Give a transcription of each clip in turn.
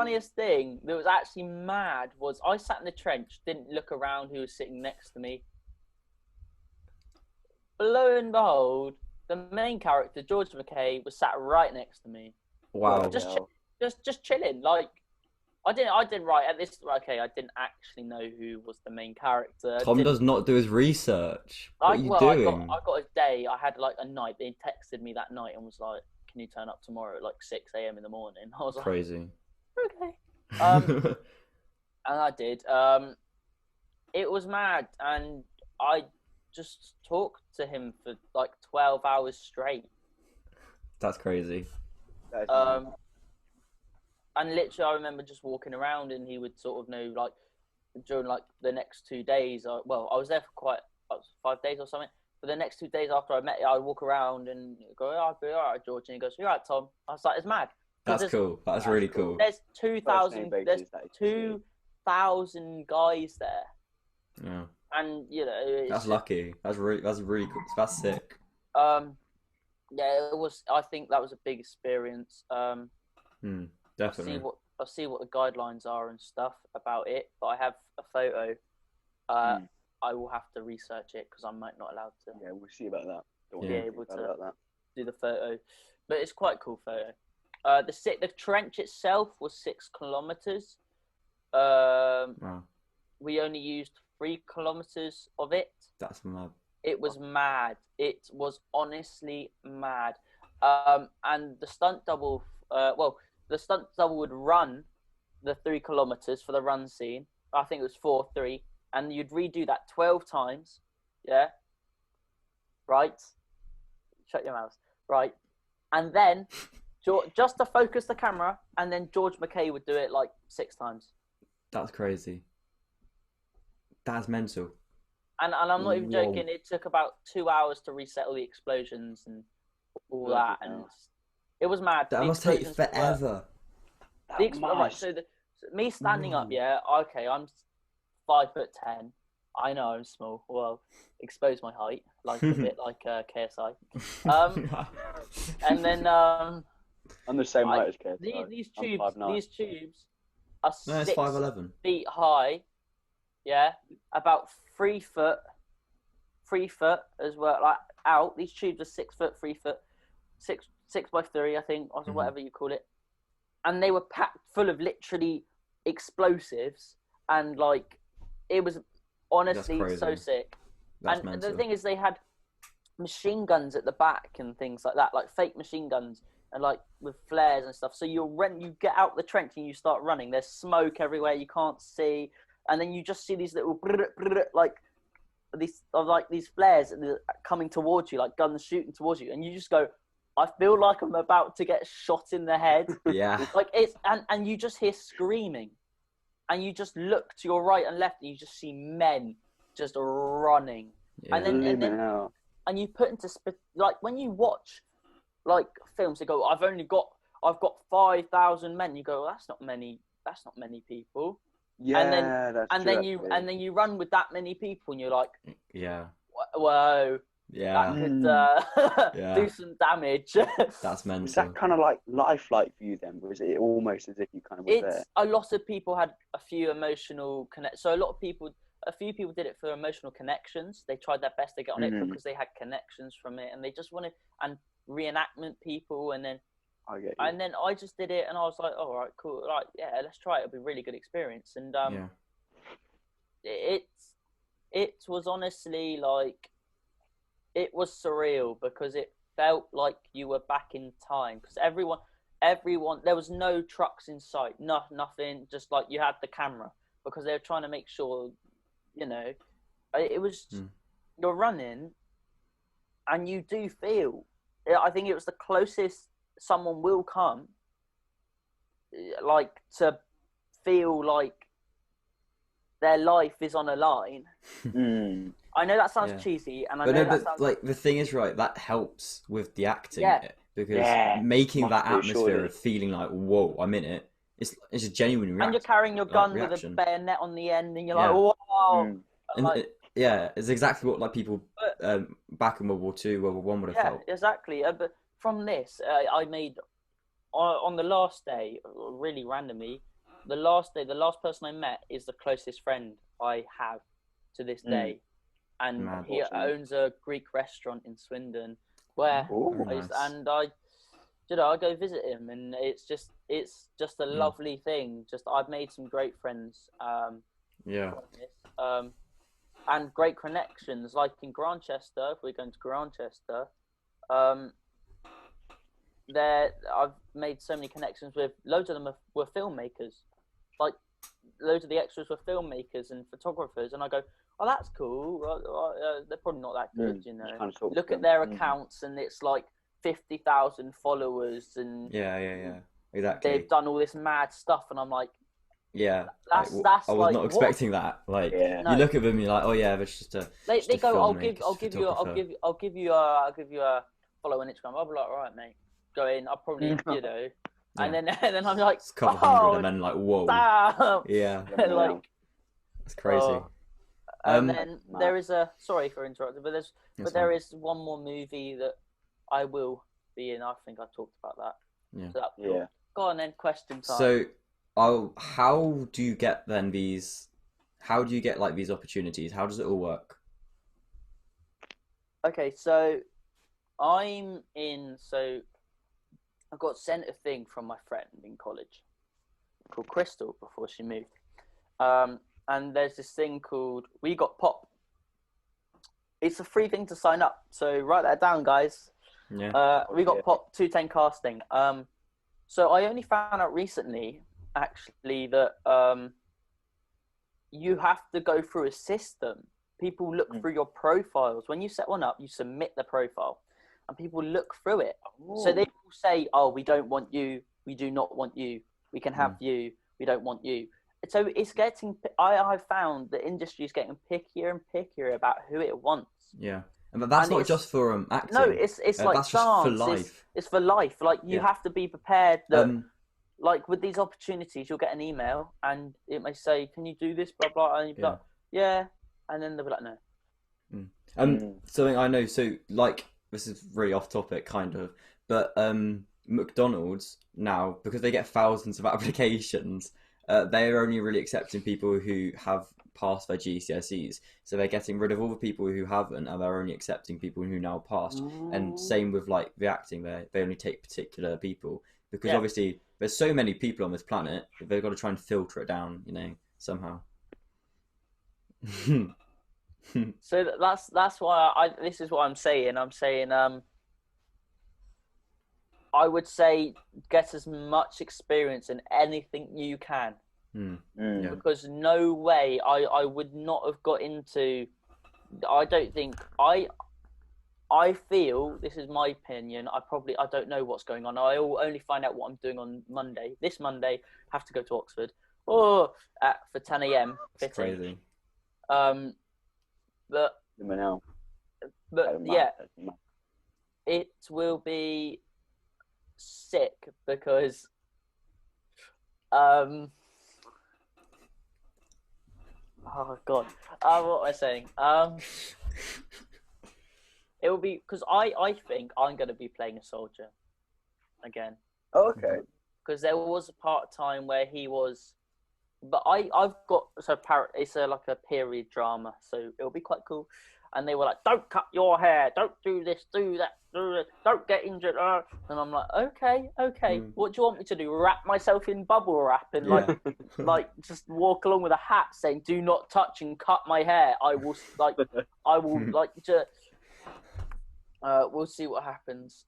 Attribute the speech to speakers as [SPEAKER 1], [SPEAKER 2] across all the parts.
[SPEAKER 1] funniest thing that was actually mad was I sat in the trench, didn't look around who was sitting next to me. Lo and behold, the main character, George Mackay, was sat right next to me.
[SPEAKER 2] Wow.
[SPEAKER 1] Just chilling. Like I didn't write at this. Okay, I didn't actually know who was the main character.
[SPEAKER 2] Tom does not do his research. What are you doing?
[SPEAKER 1] I got a day. I had like a night. They texted me that night and was like, "Can you turn up tomorrow at like 6 a.m. in the morning?" I was
[SPEAKER 2] Crazy.
[SPEAKER 1] Like, "Okay." And I did. It was mad, and I just talked to him for like 12 hours straight.
[SPEAKER 2] That's crazy.
[SPEAKER 1] And literally, I remember just walking around, and he would sort of know, like, during like the next 2 days. I was there for 5 days or something. For the next 2 days after I met you, I'd walk around and go, "Oh, I'll be all right, George." And he goes, "You're right, Tom." I was like, "It's mad."
[SPEAKER 2] That's cool. That's really cool.
[SPEAKER 1] There's 2,000. There's 2,000 guys there.
[SPEAKER 2] Yeah.
[SPEAKER 1] And you know,
[SPEAKER 2] that's lucky. That's really cool. That's sick.
[SPEAKER 1] Yeah, it was. I think that was a big experience.
[SPEAKER 2] Definitely.
[SPEAKER 1] I'll see what the guidelines are and stuff about it, but I have a photo. I will have to research it because I'm not allowed to.
[SPEAKER 3] Yeah, we'll see about that. Don't
[SPEAKER 1] be able to do the photo, but it's quite a cool photo. The trench itself was 6 kilometers.
[SPEAKER 2] Wow.
[SPEAKER 1] We only used 3 kilometers of it.
[SPEAKER 2] That's mad.
[SPEAKER 1] It was mad. It was honestly mad. And the stunt double. The stunt double would run the 3 kilometers for the run scene. I think it was 4-3, and you'd redo that 12 times. Yeah. Right. Shut your mouth. Right. And then, just to focus the camera, and then George Mackay would do it like 6 times.
[SPEAKER 2] That's crazy. That's mental.
[SPEAKER 1] And I'm not even joking. It took about 2 hours to reset all the explosions and all that, and it was mad.
[SPEAKER 2] That must take forever.
[SPEAKER 1] Me standing up, yeah. Okay, I'm 5'10". I know I'm small. Well, expose my height, like a bit like KSI. And then
[SPEAKER 3] I'm the same height as KSI.
[SPEAKER 1] These tubes are
[SPEAKER 2] 5'11"
[SPEAKER 1] feet high. Yeah, about 3 foot as well. Like out, these tubes are 6 foot, 3 foot, 6 by 3, I think, or whatever you call it. And they were packed full of literally explosives, and like it was honestly so sick. That's mental. The thing is, they had machine guns at the back and things like that, like fake machine guns, and like with flares and stuff. So you get out the trench and you start running. There's smoke everywhere, you can't see. And then you just see these little these flares coming towards you, like guns shooting towards you, and you just go, I feel like I'm about to get shot in the head.
[SPEAKER 2] Yeah.
[SPEAKER 1] Like and you just hear screaming, and you just look to your right and left, and you just see men just running. Yeah. And you put into like when you watch like films, they go, I've got 5,000 men. You go, well, that's not many people.
[SPEAKER 3] Yeah,
[SPEAKER 1] and then you run with that many people, and you're like,
[SPEAKER 2] yeah,
[SPEAKER 1] whoa,
[SPEAKER 2] yeah,
[SPEAKER 1] that could do some damage.
[SPEAKER 2] That's mental.
[SPEAKER 3] Is that kind of like lifelike for you then, or is it almost as if you kind of were there?
[SPEAKER 1] A lot of people had a few emotional So a few people did it for emotional connections. They tried their best to get on it because they had connections from it, and they just wanted reenactment people, and then. And then I just did it, and I was like, "Oh, all right, cool, right, yeah, let's try it. It'll be a really good experience." And it was honestly like, it was surreal because it felt like you were back in time, because everyone, there was no trucks in sight, nothing, just like you had the camera, because they were trying to make sure, you know, it was you're running, and you do feel. I think it was the closest someone will come, like, to feel like their life is on a line. I know that sounds cheesy, and
[SPEAKER 2] like the thing is, right, that helps with the acting, because making that atmosphere of feeling like, whoa, I'm in it. It's a genuine reaction.
[SPEAKER 1] And you're carrying your gun with a bayonet on the end, and you're like, wow.
[SPEAKER 2] It's exactly what like people back in World War II, World War I would have felt.
[SPEAKER 1] Yeah, exactly. But from this, I made on the last day, really randomly, the last person I met is the closest friend I have to this day, and he owns a Greek restaurant in Swindon where I go visit him, and it's just a lovely thing. Just I've made some great friends. And great connections, like in Grantchester. If we're going to Grantchester, there I've made so many connections with. Loads of them were filmmakers. Like loads of the extras were filmmakers and photographers, and I go, "Oh, that's cool." They're probably not that good, you know. Look at their accounts, and it's like 50,000 followers, and
[SPEAKER 2] exactly.
[SPEAKER 1] They've done all this mad stuff, and I'm like,
[SPEAKER 2] I was not expecting that. Like, you look at them, you're like, oh yeah, but it's just a.
[SPEAKER 1] They go, I'll give you a follow on Instagram. I'll be like, all right, mate, go in. I'll probably, you know, and then I'm like,
[SPEAKER 2] it's a couple hundred, and then like, whoa,
[SPEAKER 1] damn.
[SPEAKER 2] like, that's crazy.
[SPEAKER 1] And then there is sorry for interrupting, but there is one more movie that I will be in. I think I talked about that.
[SPEAKER 2] Yeah.
[SPEAKER 1] So cool. Go on then, question time.
[SPEAKER 2] So, how do you get then these? How do you get like these opportunities? How does it all work?
[SPEAKER 1] Okay, so I got sent a thing from my friend in college called Crystal before she moved. And there's this thing called We Got Pop. It's a free thing to sign up, so write that down, guys.
[SPEAKER 2] Yeah.
[SPEAKER 1] We Got Pop 210 casting. So I only found out recently, actually, that you have to go through a system. People look through your profiles. When you set one up, you submit the profile, and people look through it. So they will say, "Oh, we don't want you. We do not want you. We can have you. We don't want you." So it's getting. I found the industry is getting pickier and pickier about who it wants.
[SPEAKER 2] Yeah, but that's not just for acting.
[SPEAKER 1] No, it's like
[SPEAKER 2] that's
[SPEAKER 1] dance.
[SPEAKER 2] Just for life.
[SPEAKER 1] It's for life. Like you have to be prepared that. Like with these opportunities, you'll get an email and it may say, "Can you do this?" Blah blah. And you'll be like, "Yeah," and then they'll be like, "No."
[SPEAKER 2] Something I know. So like, this is really off topic, kind of, but McDonald's now, because they get thousands of applications, they are only really accepting people who have passed their GCSEs. So they're getting rid of all the people who haven't, and they're only accepting people who now passed. And same with like the acting, they only take particular people because obviously there's so many people on this planet. They've got to try and filter it down, you know, somehow.
[SPEAKER 1] So that's why this is what I'm saying. I'm saying I would say get as much experience in anything you can. Because no way I would not have got into. I don't think I feel, this is my opinion, I don't know what's going on. I'll only find out what I'm doing on Monday. This Monday, have to go to Oxford for 10 a.m.
[SPEAKER 2] It's crazy.
[SPEAKER 1] But yeah, it will be sick because oh god, what am I saying? It will be because I think I'm going to be playing a soldier again.
[SPEAKER 3] Oh, okay.
[SPEAKER 1] Because there was a part of time where he was, but I've got it's like a period drama, so it'll be quite cool. And they were like, "Don't cut your hair, don't do this, do that, don't get injured." And I'm like, okay. What do you want me to do? Wrap myself in bubble wrap and like just walk along with a hat saying, "Do not touch and cut my hair." I will just. We'll see what happens.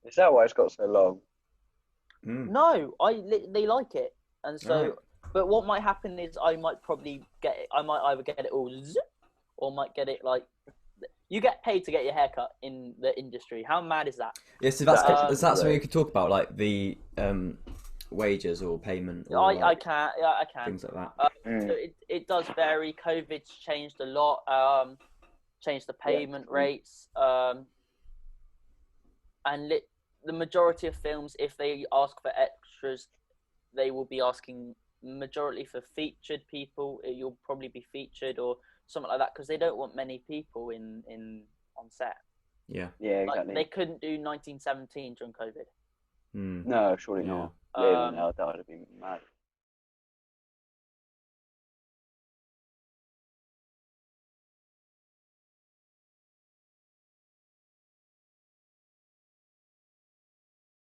[SPEAKER 3] Is that why it's got so long?
[SPEAKER 1] No, they like it, and so. But what might happen is I might probably get it. I might either get it all, or might get it like. You get paid to get your haircut in the industry. How mad is that?
[SPEAKER 2] Yeah, so that's something you could talk about, like the wages or payment. Or
[SPEAKER 1] I can.
[SPEAKER 2] Things like that.
[SPEAKER 1] So it does vary. COVID's changed a lot. Changed the payment rates. And the majority of films, if they ask for extras, they will be asking majority for featured people. You'll probably be featured or something like that because they don't want many people in on set.
[SPEAKER 2] Yeah,
[SPEAKER 3] exactly.
[SPEAKER 1] Like, they couldn't do 1917 during COVID.
[SPEAKER 3] No, surely not. No, that would have been mad.